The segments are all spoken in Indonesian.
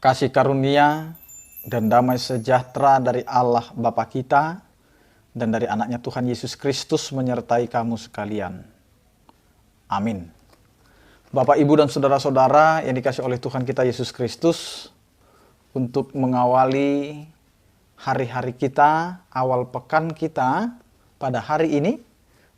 Kasih karunia dan damai sejahtera dari Allah Bapa kita dan dari anaknya Tuhan Yesus Kristus menyertai kamu sekalian. Amin. Bapak, Ibu, dan saudara-saudara yang dikasih oleh Tuhan kita Yesus Kristus, untuk mengawali hari-hari kita, awal pekan kita pada hari ini,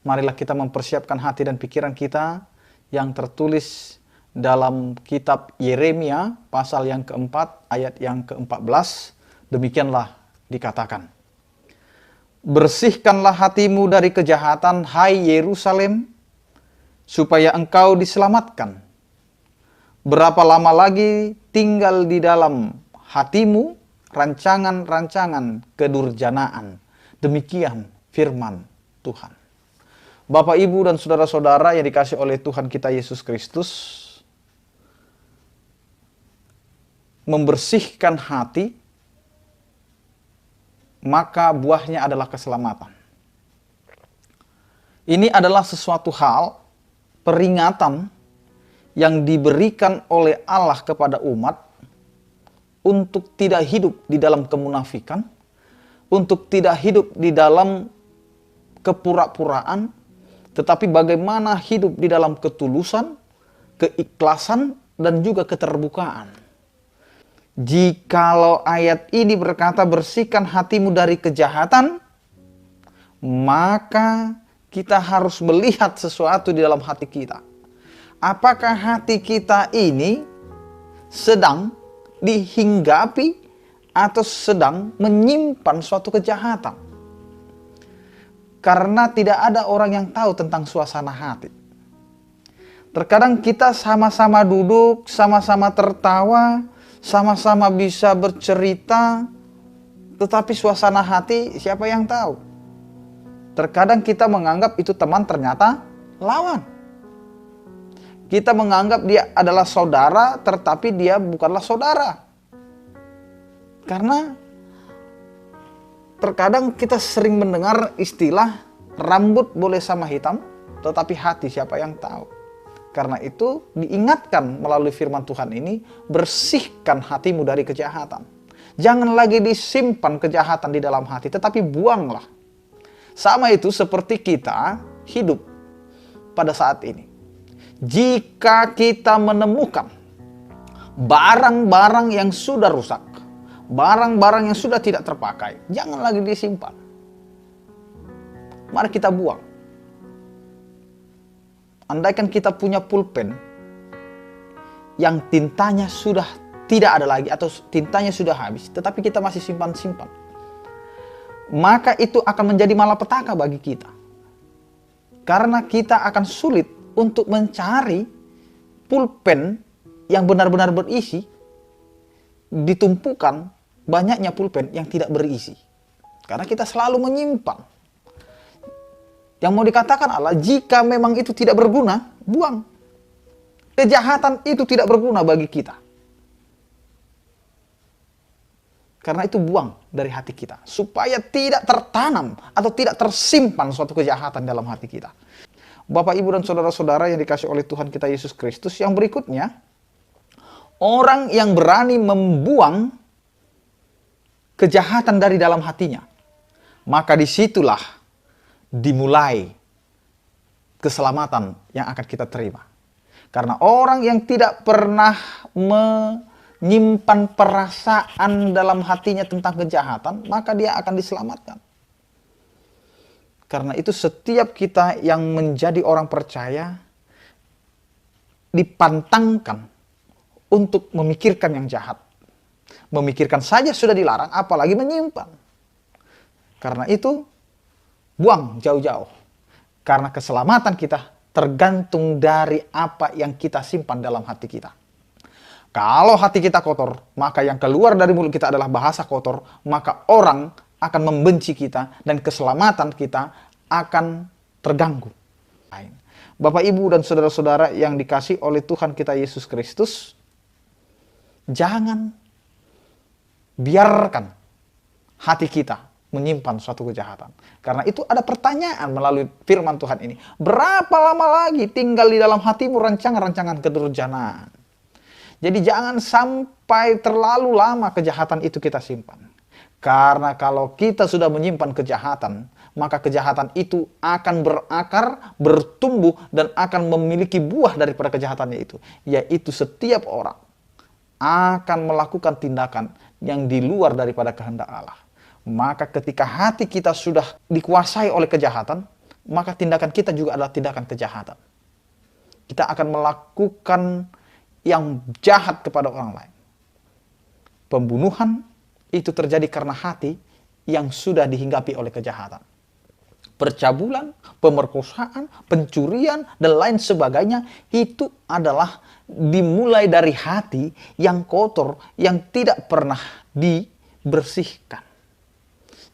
marilah kita mempersiapkan hati dan pikiran kita yang tertulis dalam kitab Yeremia pasal yang keempat ayat yang ke-14. Demikianlah dikatakan, bersihkanlah hatimu dari kejahatan, hai Yerusalem, supaya engkau diselamatkan. Berapa lama lagi tinggal di dalam hatimu rancangan-rancangan kedurjanaan. Demikian firman Tuhan. Bapak, Ibu, dan saudara-saudara yang dikasih oleh Tuhan kita Yesus Kristus, membersihkan hati, maka buahnya adalah keselamatan. Ini adalah sesuatu hal, peringatan yang diberikan oleh Allah kepada umat untuk tidak hidup di dalam kemunafikan, untuk tidak hidup di dalam kepura-puraan, tetapi bagaimana hidup di dalam ketulusan, keikhlasan, dan juga keterbukaan. Jikalau ayat ini berkata bersihkan hatimu dari kejahatan, maka kita harus melihat sesuatu di dalam hati kita. Apakah hati kita ini sedang dihinggapi atau sedang menyimpan suatu kejahatan? Karena tidak ada orang yang tahu tentang suasana hati. Terkadang kita sama-sama duduk, sama-sama tertawa, sama-sama bisa bercerita, tetapi suasana hati siapa yang tahu? Terkadang kita menganggap itu teman, ternyata lawan. Kita menganggap dia adalah saudara, tetapi dia bukanlah saudara. Karena terkadang kita sering mendengar istilah rambut boleh sama hitam, tetapi hati siapa yang tahu? Karena itu diingatkan melalui firman Tuhan ini, bersihkan hatimu dari kejahatan. Jangan lagi disimpan kejahatan di dalam hati, tetapi buanglah. Sama itu seperti kita hidup pada saat ini. Jika kita menemukan barang-barang yang sudah rusak, barang-barang yang sudah tidak terpakai, jangan lagi disimpan. Mari kita buang. Andaikan kita punya pulpen yang tintanya sudah tidak ada lagi atau tintanya sudah habis, tetapi kita masih simpan-simpan, maka itu akan menjadi malapetaka bagi kita. Karena kita akan sulit untuk mencari pulpen yang benar-benar berisi, ditumpukan banyaknya pulpen yang tidak berisi. Karena kita selalu menyimpan. Yang mau dikatakan Allah, jika memang itu tidak berguna, buang. Kejahatan itu tidak berguna bagi kita. Karena itu buang dari hati kita. Supaya tidak tertanam atau tidak tersimpan suatu kejahatan dalam hati kita. Bapak, Ibu, dan saudara-saudara yang dikasih oleh Tuhan kita Yesus Kristus, yang berikutnya, orang yang berani membuang kejahatan dari dalam hatinya, maka disitulah dimulai keselamatan yang akan kita terima. Karena orang yang tidak pernah menyimpan perasaan dalam hatinya tentang kejahatan, maka dia akan diselamatkan. Karena itu setiap kita yang menjadi orang percaya dipantangkan untuk memikirkan yang jahat. Memikirkan saja sudah dilarang, apalagi menyimpan. Karena itu buang jauh-jauh. Karena keselamatan kita tergantung dari apa yang kita simpan dalam hati kita. Kalau hati kita kotor, maka yang keluar dari mulut kita adalah bahasa kotor, maka orang akan membenci kita dan keselamatan kita akan terganggu. Bapak, Ibu, dan saudara-saudara yang dikasih oleh Tuhan kita Yesus Kristus, jangan biarkan hati kita menyimpan suatu kejahatan. Karena itu ada pertanyaan melalui firman Tuhan ini. Berapa lama lagi tinggal di dalam hatimu rancangan-rancangan kedurjanaan? Jadi jangan sampai terlalu lama kejahatan itu kita simpan. Karena kalau kita sudah menyimpan kejahatan, maka kejahatan itu akan berakar, bertumbuh, dan akan memiliki buah daripada kejahatannya itu. Yaitu setiap orang akan melakukan tindakan yang di luar daripada kehendak Allah. Maka ketika hati kita sudah dikuasai oleh kejahatan, maka tindakan kita juga adalah tindakan kejahatan. Kita akan melakukan yang jahat kepada orang lain. Pembunuhan itu terjadi karena hati yang sudah dihinggapi oleh kejahatan. Percabulan, pemerkosaan, pencurian, dan lain sebagainya itu adalah dimulai dari hati yang kotor, yang tidak pernah dibersihkan.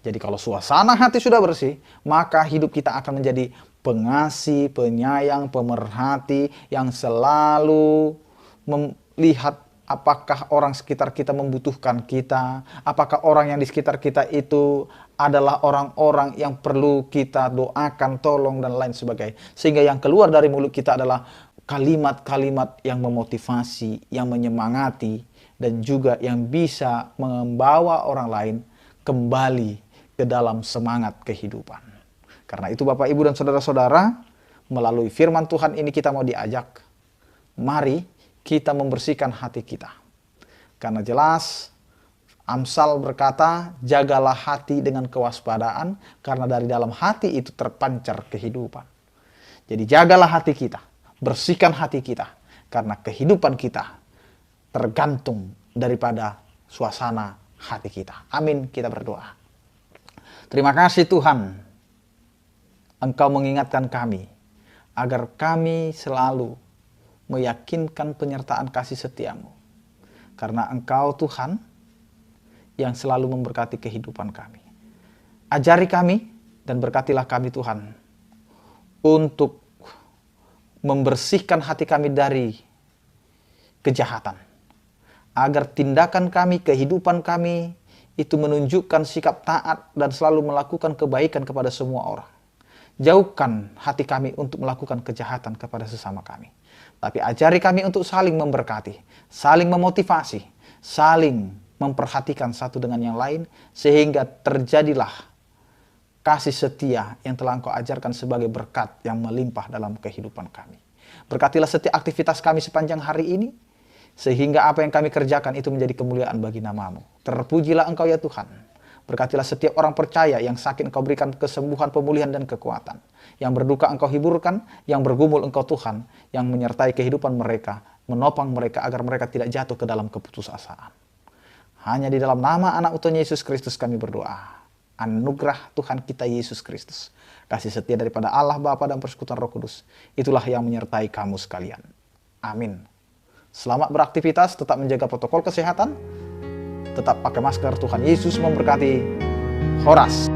Jadi kalau suasana hati sudah bersih, maka hidup kita akan menjadi pengasih, penyayang, pemerhati yang selalu melihat apakah orang sekitar kita membutuhkan kita, apakah orang yang di sekitar kita itu adalah orang-orang yang perlu kita doakan, tolong, dan lain sebagainya. Sehingga yang keluar dari mulut kita adalah kalimat-kalimat yang memotivasi, yang menyemangati, dan juga yang bisa membawa orang lain kembali ke dalam semangat kehidupan. Karena itu Bapak, Ibu, dan saudara-saudara, melalui firman Tuhan ini kita mau diajak, mari kita membersihkan hati kita. Karena jelas Amsal berkata, jagalah hati dengan kewaspadaan, karena dari dalam hati itu terpancar kehidupan. Jadi jagalah hati kita, bersihkan hati kita, karena kehidupan kita tergantung daripada suasana hati kita. Amin, kita berdoa. Terima kasih Tuhan, Engkau mengingatkan kami, agar kami selalu meyakinkan penyertaan kasih setiamu. Karena Engkau Tuhan yang selalu memberkati kehidupan kami. Ajari kami dan berkatilah kami Tuhan, untuk membersihkan hati kami dari kejahatan. Agar tindakan kami, kehidupan kami, itu menunjukkan sikap taat dan selalu melakukan kebaikan kepada semua orang. Jauhkan hati kami untuk melakukan kejahatan kepada sesama kami. Tapi ajari kami untuk saling memberkati, saling memotivasi, saling memperhatikan satu dengan yang lain, sehingga terjadilah kasih setia yang telah Engkau ajarkan sebagai berkat yang melimpah dalam kehidupan kami. Berkatilah setiap aktivitas kami sepanjang hari ini, sehingga apa yang kami kerjakan itu menjadi kemuliaan bagi nama-Mu. Terpujilah Engkau ya Tuhan. Berkatilah setiap orang percaya yang sakit Engkau berikan kesembuhan, pemulihan, dan kekuatan. Yang berduka Engkau hiburkan, yang bergumul Engkau Tuhan, yang menyertai kehidupan mereka, menopang mereka agar mereka tidak jatuh ke dalam keputusasaan. Hanya di dalam nama anak utuhnya Yesus Kristus kami berdoa. Anugerah Tuhan kita Yesus Kristus, kasih setia daripada Allah Bapa dan persekutuan Roh Kudus, itulah yang menyertai kamu sekalian. Amin. Selamat beraktivitas, tetap menjaga protokol kesehatan, tetap pakai masker. Tuhan Yesus memberkati. Horas.